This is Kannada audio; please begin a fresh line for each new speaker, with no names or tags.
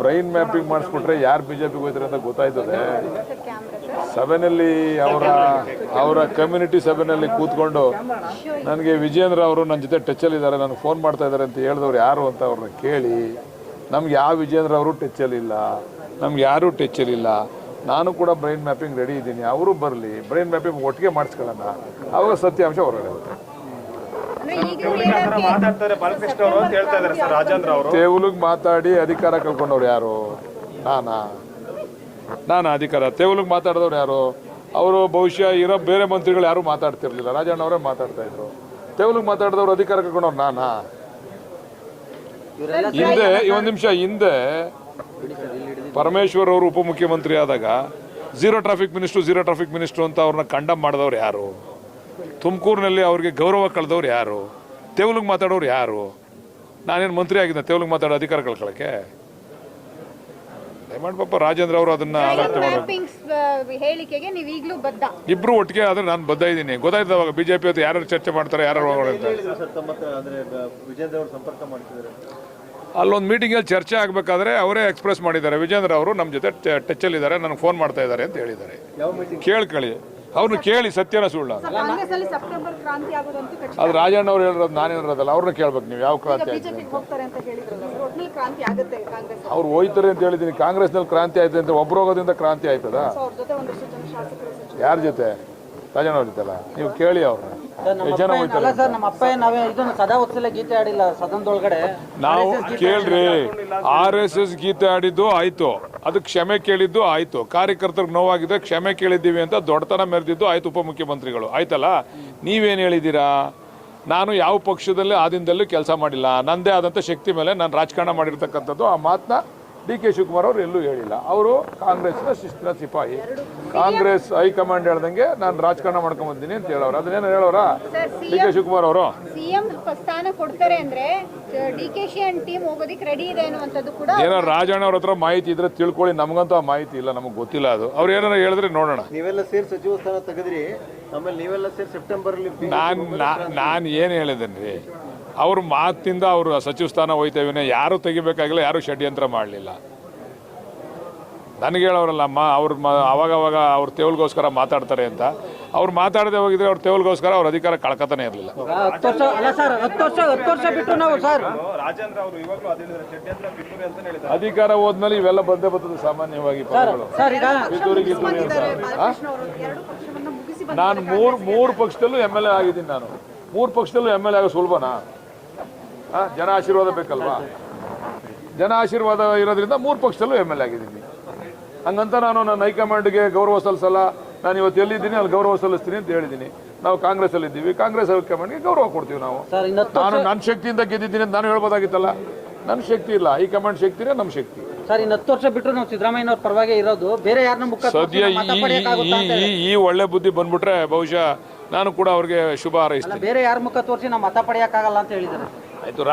ಬ್ರೈನ್ ಮ್ಯಾಪಿಂಗ್ ಮಾಡಿಸ್ಬಿಟ್ರೆ ಯಾರು ಬಿಜೆಪಿಗೆ ಹೋಯ್ತಾರೆ ಅಂತ ಗೊತ್ತಾಯ್ತದೆ. ಸಭೆಯಲ್ಲಿ ಅವರ ಕಮ್ಯುನಿಟಿ ಸಭೆಯಲ್ಲಿ ಕೂತ್ಕೊಂಡು ನನಗೆ ವಿಜೇಂದ್ರ ಅವರು ನನ್ನ ಜೊತೆ ಟಚ್ಚಲ್ಲಿದ್ದಾರೆ, ನನಗೆ ಫೋನ್ ಮಾಡ್ತಾ ಇದ್ದಾರೆ ಅಂತ ಹೇಳಿದವ್ರು ಯಾರು ಅಂತ ಅವ್ರನ್ನ ಕೇಳಿ, ನಮ್ಗೆ ಯಾವ ವಿಜೇಂದ್ರ ಅವರು ಟಚ್ಚಲ್ಲಿಲ್ಲ, ನಮ್ಗೆ ಯಾರೂ ಟಚ್ಚಲ್ಲಿಲ್ಲ. ನಾನು ಕೂಡ ಬ್ರೈನ್ ಮ್ಯಾಪಿಂಗ್ ರೆಡಿ ಇದ್ದೀನಿ, ಅವರು ಬರಲಿ, ಬ್ರೈನ್ ಮ್ಯಾಪಿಂಗ್ ಒಟ್ಟಿಗೆ ಮಾಡಿಸ್ಕೊಳ್ಳೋಣ, ಆವಾಗ ಸತ್ಯಾಂಶ ಹೊರಗಡೆ ಆಗುತ್ತೆ. ತೇವಲಿಗೆ ಮಾತಾಡಿ ಅಧಿಕಾರ ಕಳ್ಕೊಂಡವ್ರು ಯಾರು? ನಾನು ಅಧಿಕಾರ ತೇವಲಿಗೆ ಮಾತಾಡಿದವ್ರು ಯಾರು? ಅವರು ಬಹುಶಃ ಇರೋ ಬೇರೆ ಮಂತ್ರಿಗಳು ಯಾರು ಮಾತಾಡ್ತಿರ್ಲಿಲ್ಲ, ರಾಜಣ್ಣ ಅವರೇ ಮಾತಾಡ್ತಾ ಇದ್ರು. ತೇವಲಿಗೆ ಮಾತಾಡಿದವ್ರು ಅಧಿಕಾರ ಕಳ್ಕೊಂಡವ್ರು ನಾನಾ? ಹಿಂದೆ ಒಂದು ನಿಮಿಷ ಹಿಂದೆ ಪರಮೇಶ್ವರ್ ಅವರು ಉಪಮುಖ್ಯಮಂತ್ರಿ ಆದಾಗ ಝೀರೋ ಟ್ರಾಫಿಕ್ ಮಿನಿಸ್ಟ್ರು ಅಂತ ಅವ್ರನ್ನ ಕಂಡಮ್ ಮಾಡಿದವ್ರು ಯಾರು? ತುಮಕೂರಿನಲ್ಲಿ ಅವ್ರಿಗೆ ಗೌರವ ಕಳೆದವ್ರು ಯಾರು? ತೇವಲಿಗೆ ಮಾತಾಡೋರು ಯಾರು? ನಾನೇನು ಮಂತ್ರಿ ಆಗಿದ್ದೆ ತೇವಲಿಗೆ ಮಾತಾಡೋ ಅಧಿಕಾರ ಕಳ್ಕೊಳ್ಳೋಕ್ಕೆ? ದಯಮಾಡಿ ರಾಜೇಂದ್ರ ಅವರು ಅದನ್ನ ಇಬ್ರು ಒಟ್ಟಿಗೆ ಆದ್ರೆ ನಾನು ಬದ್ಧ ಇದ್ದೀನಿ. ಗೊತ್ತಾಯ್ತವಾಗ ಬಿಜೆಪಿ ಅದು ಯಾರು ಚರ್ಚೆ ಮಾಡ್ತಾರೆ, ಯಾರು ಅಲ್ಲೊಂದು ಮೀಟಿಂಗಲ್ಲಿ ಚರ್ಚೆ ಆಗಬೇಕಾದ್ರೆ ಅವರೇ ಎಕ್ಸ್ಪ್ರೆಸ್ ಮಾಡಿದ್ದಾರೆ, ವಿಜೇಂದ್ರ ಅವರು ನಮ್ಮ ಜೊತೆ ಟಚ್ಚಲ್ಲಿದ್ದಾರೆ, ನನಗೆ ಫೋನ್ ಮಾಡ್ತಾ ಇದ್ದಾರೆ ಅಂತ ಹೇಳಿದ್ದಾರೆ. ಕೇಳ್ಕೊಳ್ಳಿ, ಅವ್ರನ್ನ ಕೇಳಿ, ಸತ್ಯನ ಸುಳ್ಳ ಅದು ರಾಜಣ್ಣ ಅವ್ರು ಹೇಳಿರೋದು ನಾನೇನಿರೋದಲ್ಲ, ಅವ್ರನ್ನ ಕೇಳ್ಬೇಕು ನೀವು. ಯಾವ ಕ್ರಾಂತಿ ಆಯ್ತು ಅವ್ರು ಹೋಯ್ತಾರೆ ಅಂತ ಹೇಳಿದ್ದೀನಿ. ಕಾಂಗ್ರೆಸ್ನಲ್ಲಿ ಕ್ರಾಂತಿ ಆಯ್ತು ಅಂತ ಒಬ್ರು ಹೋಗೋದ್ರಿಂದ ಕ್ರಾಂತಿ ಆಯ್ತದ? ಯಾರ ಜೊತೆ? ರಾಜಣ್ಣ ಅವ್ರ ಜೊತೆ ಅಲ್ಲ, ನೀವು ಕೇಳಿ ಅವ್ರನ್ನ. ನಾವು ಕೇಳ್ರಿ, RSS ಗೀತೆ ಆಡಿದ್ದು ಆಯ್ತು, ಅದಕ್ಕೆ ಕ್ಷಮೆ ಕೇಳಿದ್ದು ಆಯ್ತು, ಕಾರ್ಯಕರ್ತರಿಗೆ ನೋವಾಗಿದ್ರೆ ಕ್ಷಮೆ ಕೇಳಿದ್ದೀವಿ ಅಂತ ದೊಡ್ಡತನ ಮೆರೆದಿದ್ದು ಆಯ್ತು ಉಪಮುಖ್ಯಮಂತ್ರಿಗಳು, ಆಯ್ತಲ್ಲ. ನೀವೇನು ಹೇಳಿದ್ದೀರಾ? ನಾನು ಯಾವ ಪಕ್ಷದಲ್ಲಿ ಆದಿನದಲ್ಲೂ ಕೆಲಸ ಮಾಡಿಲ್ಲ, ನಂದೇ ಆದಂಥ ಶಕ್ತಿ ಮೇಲೆ ನಾನು ರಾಜಕಾರಣ ಮಾಡಿರ್ತಕ್ಕಂಥದ್ದು. ಆ ಮಾತನ್ನ DK ಶಿವಕುಮಾರ್ ಅವರು ಎಲ್ಲೂ ಹೇಳಿಲ್ಲ. ಅವರು ಕಾಂಗ್ರೆಸ್ನ ಶಿಸ್ತಿನ ಸಿಪಾಯಿ, ಕಾಂಗ್ರೆಸ್ ಹೈಕಮಾಂಡ್ ಹೇಳ್ದಂಗೆ ನಾನು ರಾಜಕಾರಣ ಮಾಡ್ಕೊಂಡ್ ಬಂದಿನಿ ಅಂತ ಹೇಳೋರು. ಅದನ್ನೇನು ಹೇಳೋರ DK ಶಿವಕುಮಾರ್ ಅವರು?
ಸಿಎಂ ಸ್ಥಾನ ಕೊಡ್ತಾರೆ ಅಂದ್ರೆ DKC ಅಂಡ್ ಟೀಮ್ ಹೋಗೋದಕ್ಕೆ ರೆಡಿ ಇದೆ ಅನ್ನುವಂಥದ್ದು ಕೂಡ
ಏನೋ ರಾಜಣ್ಣ ಅವ್ರ ಹತ್ರ ಮಾಹಿತಿ ಇದ್ರೆ ತಿಳ್ಕೊಳ್ಳಿ, ನಮಗಂತೂ ಆ ಮಾಹಿತಿ ಇಲ್ಲ, ನಮಗೆ ಗೊತ್ತಿಲ್ಲ. ಅದು ಅವ್ರು ಏನಾರ ಹೇಳಿದ್ರೆ ನೋಡೋಣ.
ನೀವೆಲ್ಲ ಸೇರಿ ಸಚಿವ ಸ್ಥಾನ ತೆಗೆದ್ರಿ, ಆಮೇಲೆ ನೀವೆಲ್ಲ ಸೇರಿ ಸೆಪ್ಟೆಂಬರ್
ನಾನು ಏನು ಹೇಳಿದ್ದೇನೆ ರೀ, ಅವ್ರ ಮಾತಿನಿಂದ ಅವರು ಸಚಿವ ಸ್ಥಾನ ಹೋಯ್ತೇವೆ, ಯಾರು ತೆಗಿಬೇಕಾಗಿಲ್ಲ, ಯಾರು ಷಡ್ಯಂತ್ರ ಮಾಡಲಿಲ್ಲ. ನನಗೆ ಹೇಳೋರಲ್ಲ ಅವ್ರು ಅವಾಗವಾಗ ಅವ್ರ ತೇವಲ್ಗೋಸ್ಕರ ಮಾತಾಡ್ತಾರೆ ಅಂತ. ಅವ್ರು ಮಾತಾಡದೆ ಹೋಗಿದ್ರೆ ಅವ್ರ ತೇವಲ್ಗೋಸ್ಕರ ಅವ್ರ ಅಧಿಕಾರ ಕಳ್ಕತಾನೆ ಇರಲಿಲ್ಲ. ಅಧಿಕಾರ ಹೋದ್ಮೇಲೆ ಇವೆಲ್ಲ ಬಂದೇ ಬರ್ತದೆ ಸಾಮಾನ್ಯವಾಗಿ. ನಾನು ಮೂರು ಪಕ್ಷದಲ್ಲೂ MLA ಆಗಿದ್ದೀನಿ. ನಾನು 3 ಪಕ್ಷದಲ್ಲೂ MLA ಆಗೋ ಸುಲಭನಾ? ಜನ ಆಶೀರ್ವಾದ ಬೇಕಲ್ವಾ? ಜನ ಆಶೀರ್ವಾದ ಇರೋದ್ರಿಂದ 3 ಪಕ್ಷದಲ್ಲೂ MLA ಆಗಿದ್ದೀನಿ. ಹಂಗಂತ ನಾನು ನನ್ನ ಹೈಕಮಾಂಡ್ಗೆ ಗೌರವ ಸಲ್ಲಿಸಲ್ಲ, ನಾನು ಇವತ್ತು ಎಲ್ಲಿದ್ದೀನಿ ಅಲ್ಲಿ ಗೌರವ ಸಲ್ಲಿಸ್ತೀನಿ ಅಂತ ಹೇಳಿದ್ದೀನಿ. ನಾವು ಕಾಂಗ್ರೆಸ್ಸಲ್ಲಿ ಇದ್ದೀವಿ, ಕಾಂಗ್ರೆಸ್ ಹೈಕಮಾಂಡ್ಗೆ ಗೌರವ ಕೊಡ್ತೀವಿ ನಾವು. ನಾನು ನನ್ನ ಶಕ್ತಿಯಿಂದ ಗೆದ್ದಿದ್ದೀನಿ ಅಂತ ನಾನು ಹೇಳ್ಬೋದಾಗಿತ್ತಲ್ಲ. ನನ್ನ ಶಕ್ತಿ ಇಲ್ಲ, ಹೈಕಮಾಂಡ್ ಶಕ್ತಿನೇ ನಮ್ಮ ಶಕ್ತಿ.
ಸರ್, ಇನ್ನು 10 ವರ್ಷ ಬಿಟ್ಟರು ನಾವು ಸಿದ್ದರಾಮಯ್ಯನವ್ರ ಪರವಾಗಿ ಇರೋದು, ಬೇರೆ ಯಾರನ್ನ ಮುಖ
ಸದ್ಯ ಈ ಒಳ್ಳೆ ಬುದ್ಧಿ ಬಂದ್ಬಿಟ್ರೆ ಬಹುಶಃ ನಾನು ಕೂಡ ಅವ್ರಿಗೆ ಶುಭ ಹಾರೈಸ್ತೀನಿ.
ಬೇರೆ ಯಾರ ಮುಖ ತೋರಿಸಿ ನಾವು ಮತ ಪಡೆಯಕ್ಕಾಗಲ್ಲ ಅಂತ ಹೇಳಿದ್ದಾರೆ.
ಆಯ್ತು.